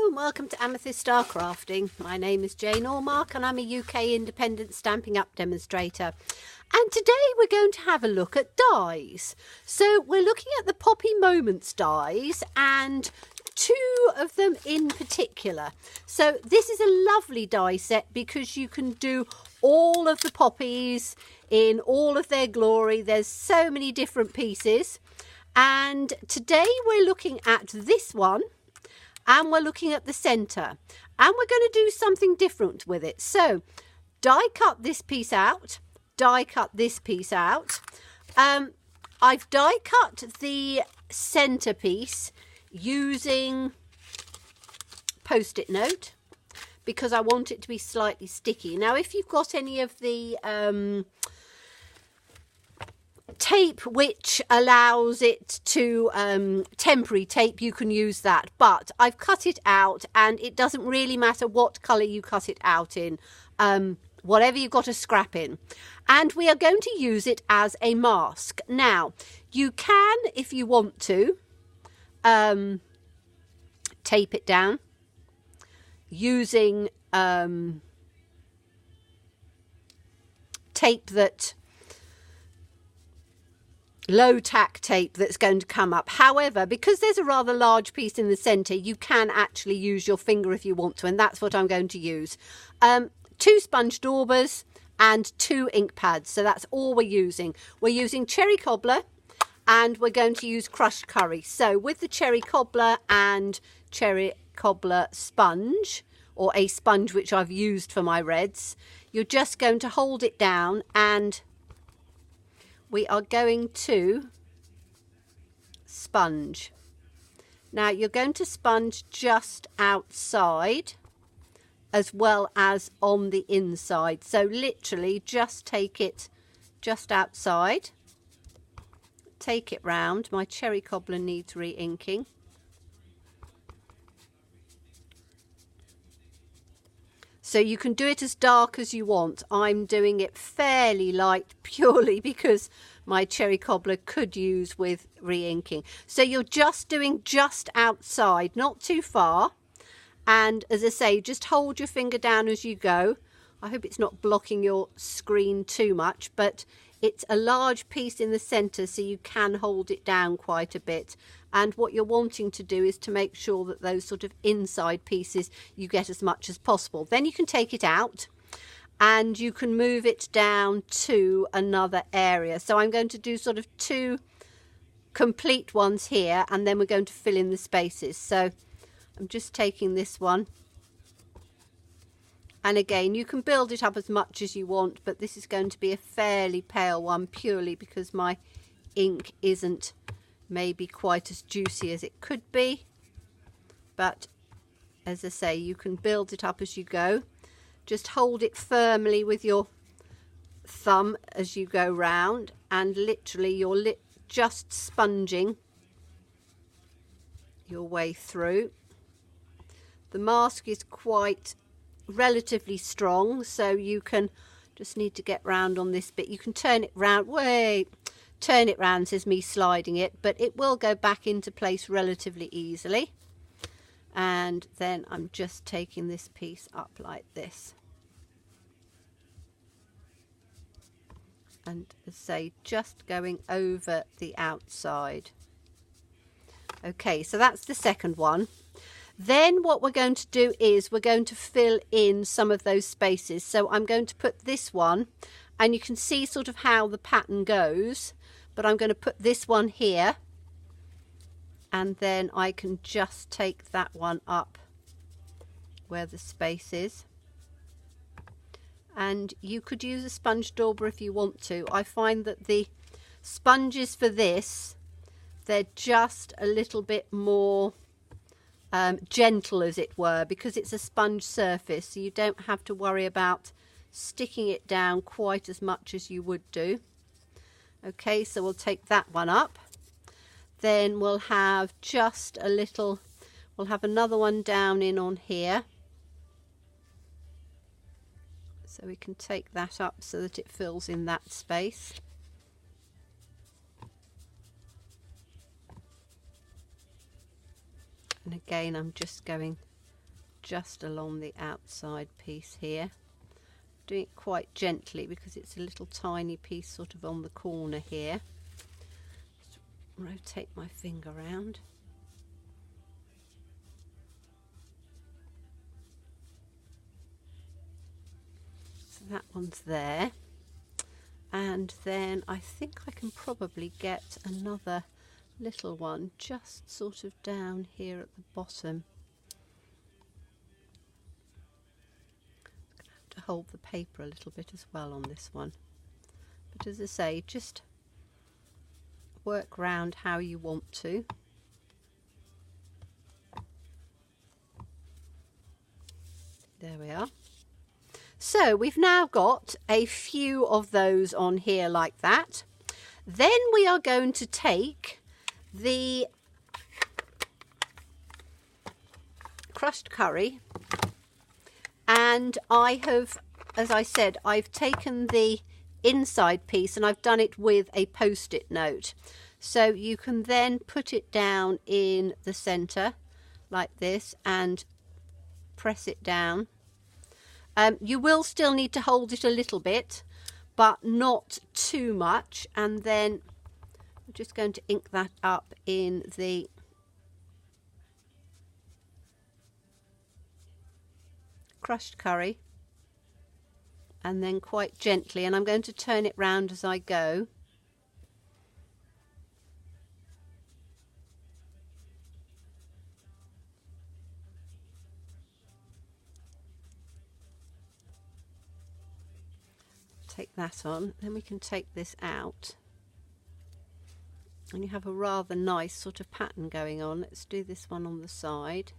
and welcome to Amethyst Star Crafting. My name is Jane Allmark and I'm a UK independent Stampin' Up demonstrator. And today we're going to have a look at dies. So we're looking at the Poppy Moments dies and two of them in particular. So this is a lovely die set because you can do all of the poppies in all of their glory. There's so many different pieces. And today we're looking at this one. And we're looking at the centre, and we're going to do something different with it. So die cut this piece out, die cut this piece out. I've die cut the centre piece using post-it note because I want it to be slightly sticky. Now if you've got any of the tape which allows it to temporary tape, you can use that, but I've cut it out and it doesn't really matter what colour you cut it out in, whatever you've got a scrap in, and we are going to use it as a mask. Now you can, if you want to, tape it down using tape that low tack tape that's going to come up. However, because there's a rather large piece in the centre, you can actually use your finger if you want to, and that's what I'm going to use. 2 sponge daubers and 2 ink pads, so that's all we're using. We're using cherry cobbler and we're going to use crushed curry. So with the cherry cobbler and cherry cobbler sponge, or a sponge which I've used for my reds, you're just going to hold it down and we are going to sponge. Now you're going to sponge just outside as well as on the inside. So literally just take it just outside. Take it round. My cherry cobbler needs re-inking. So you can do it as dark as you want. I'm doing it fairly light purely because my cherry cobbler could use with re-inking. So you're just doing just outside, not too far. And as I say, just hold your finger down as you go. I hope it's not blocking your screen too much, but it's a large piece in the centre, so you can hold it down quite a bit. And what you're wanting to do is to make sure that those sort of inside pieces you get as much as possible. Then you can take it out and you can move it down to another area. So I'm going to do sort of 2 complete ones here, and then we're going to fill in the spaces. So I'm just taking this one. And again, you can build it up as much as you want, but this is going to be a fairly pale one purely because my ink isn't maybe quite as juicy as it could be. But as I say, you can build it up as you go. Just hold it firmly with your thumb as you go round, and literally you're just sponging your way through. The mask is quite relatively strong, so you can just need to get round on this bit. You can turn it round. Turn it round, says me sliding it, but it will go back into place relatively easily. And then I'm just taking this piece up like this. And as I say, just going over the outside. Okay, so that's the second one. Then what we're going to do is we're going to fill in some of those spaces. So I'm going to put this one, and you can see sort of how the pattern goes, but I'm going to put this one here, and then I can just take that one up where the space is. And you could use a sponge dauber if you want to. I find that the sponges for this, they're just a little bit more gentle, as it were, because it's a sponge surface, so you don't have to worry about sticking it down quite as much as you would do. Okay, so we'll take that one up. Then we'll have just a little, we'll have another one down in on here. So we can take that up so that it fills in that space. And again, I'm just going just along the outside piece here. Doing it quite gently because it's a little tiny piece sort of on the corner here. Just rotate my finger around. So that one's there. And then I think I can probably get another little one just sort of down here at the bottom. I'm going to have to hold the paper a little bit as well on this one. But as I say, just work round how you want to. There we are. So we've now got a few of those on here like that. Then we are going to take the crushed curry, and I have, as I said, I've taken the inside piece and I've done it with a post-it note. So you can then put it down in the center like this and press it down. You will still need to hold it a little bit, but not too much. And then I'm just going to ink that up in the crushed curry, and then quite gently, and I'm going to turn it round as I go. Take that on, then we can take this out, and you have a rather nice sort of pattern going on. Let's do this one on the side.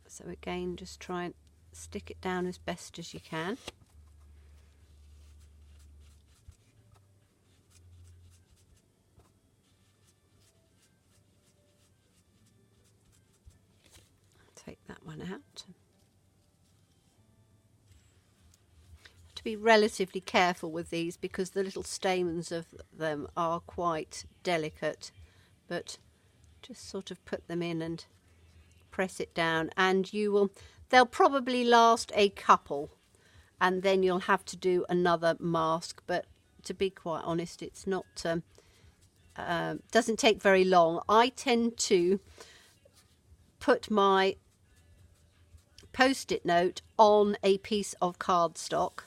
So again, just try and stick it down as best as you can. Take that one out. To be relatively careful with these because the little stamens of them are quite delicate, but just sort of put them in and press it down, and they'll probably last a couple, and then you'll have to do another mask. But to be quite honest, it's not doesn't take very long. I tend to put my post-it note on a piece of cardstock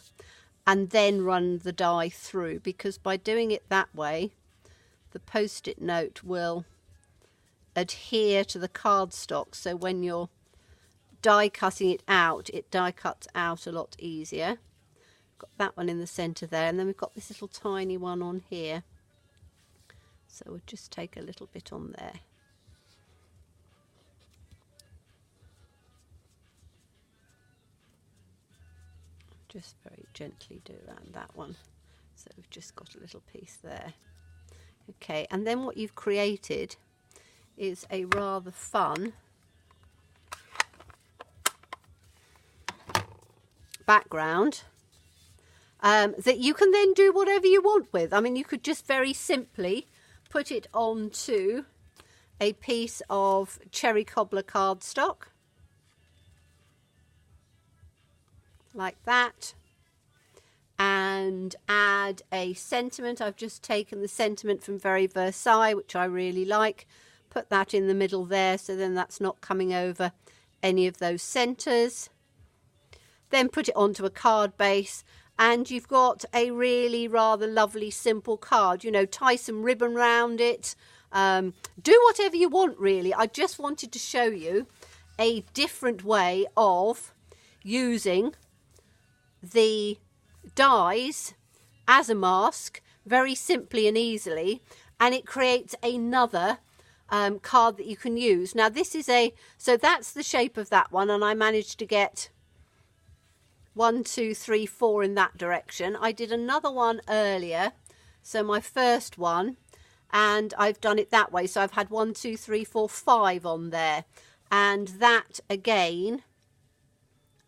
and then run the die through, because by doing it that way the post-it note will adhere to the cardstock, so when you're die cutting it out, it die cuts out a lot easier. Got that one in the center there, and then we've got this little tiny one on here, so we'll just take a little bit on there. Just very gently do around that one. So we've just got a little piece there. Okay, and then what you've created is a rather fun background that you can then do whatever you want with. I mean, you could just very simply put it onto a piece of cherry cobbler cardstock, like that, and add a sentiment. I've just taken the sentiment from Very Versailles, which I really like, put that in the middle there, so then that's not coming over any of those centres. Then put it onto a card base, and you've got a really rather lovely simple card. You know, tie some ribbon round it, do whatever you want really. I just wanted to show you a different way of using the dies as a mask very simply and easily, and it creates another card that you can use. Now this is so that's the shape of that one, and I managed to get 1, 2, 3, 4 in that direction. I did another one earlier, so my first one, and I've done it that way, so I've had 1, 2, 3, 4, 5 on there, and that again,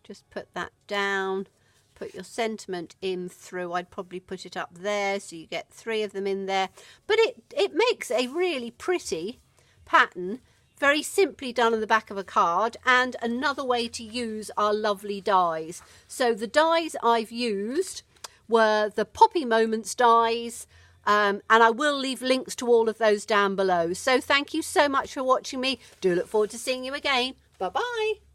just put that down. Put your sentiment in through. I'd probably put it up there so you get 3 of them in there. But it makes a really pretty pattern very simply done on the back of a card, and another way to use our lovely dies. So the dies I've used were the Poppy Moments dies, and I will leave links to all of those down below. So thank you so much for watching me. Do look forward to seeing you again. Bye bye.